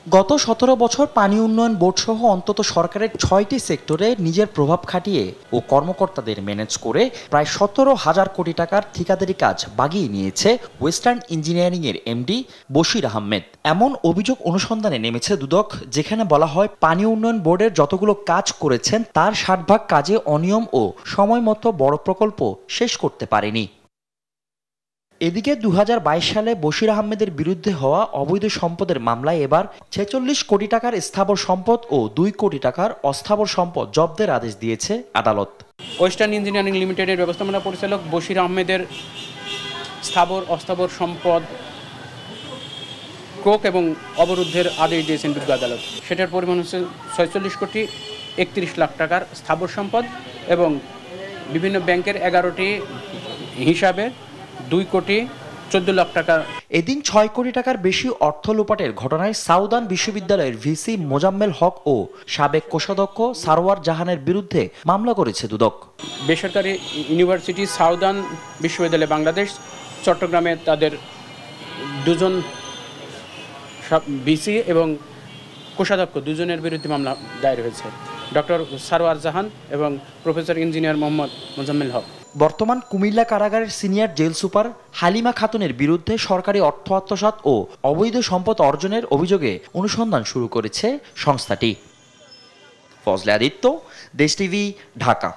গত ১৭ বছর পানি উন্নয়ন বোর্ড সহ অন্তত সরকারের ৬টি সেক্টরে নিজের প্রভাব খাটিয়ে ও কর্মকর্তাদের ম্যানেজ করে প্রায় ১৭,০০০ কোটি টাকার ঠিকাদারি কাজ বাগিয়ে নিয়েছে ওয়েস্টার্ন ইঞ্জিনিয়ারিংয়ের এমডি বশির আহমেদ। এমন অভিযোগ অনুসন্ধানে নেমেছে দুদক, যেখানে বলা হয় পানি উন্নয়ন বোর্ডের যতগুলো কাজ করেছেন তার ৬০ ভাগ কাজে অনিয়ম ও সময়মতো বড় প্রকল্প শেষ করতে পারেনি। এদিকে ২০২২ সালে বশির আহমেদের বিরুদ্ধে হওয়া অবৈধ সম্পদের মামলায় এবার ৪৬ কোটি টাকার স্থাবর সম্পদ ও ২ কোটি টাকার অস্থাবর সম্পদ জব্দের আদেশ দিয়েছে আদালত। ওয়েস্টার্ন ইঞ্জিনিয়ারিং লিমিটেডের ব্যবস্থাপনা পরিচালক বশির আহমেদের স্থাবর অস্থাবর সম্পদ ক্রোক এবং অবরুদ্ধের আদেশ দিয়েছেন বিজ্ঞ আদালত। সেটার পরিমাণ হচ্ছে ৪৬ কোটি ৩১ লাখ টাকার স্থাবর সম্পদ এবং বিভিন্ন ব্যাংকের ১১টি হিসাবে ২ কোটি ১৪ লাখ টাকা। এদিন ৬ কোটি টাকার বেশি অর্থ লোপাটের ঘটনায় সাউদার্ন বিশ্ববিদ্যালয়ের ভিসি মোজাম্মেল হক ও সাবেক কোষাধ্যক্ষ সারওয়ার জাহানের বিরুদ্ধে মামলা করেছে দুদক। বেসরকারি ইউনিভার্সিটি সাউদার্ন বিশ্ববিদ্যালয় বাংলাদেশ চট্টগ্রামে তাদের দুজন ভিসি এবং কোষাধ্যক্ষ দুজনের বিরুদ্ধে মামলা দায়ের হয়েছে, ডক্টর সারওয়ার জাহান এবং প্রফেসর ইঞ্জিনিয়ার মোহাম্মদ মোজাম্মেল হক। বর্তমান কুমিল্লা কারাগারের সিনিয়র জেল সুপার হালিমা খাতুনের বিরুদ্ধে সরকারি অর্থ আত্মসাৎ ও অবৈধ সম্পদ অর্জনের অভিযোগে অনুসন্ধান শুরু করেছে সংস্থাটি। ফজলে আদিত্য, দেশ টিভি, ঢাকা।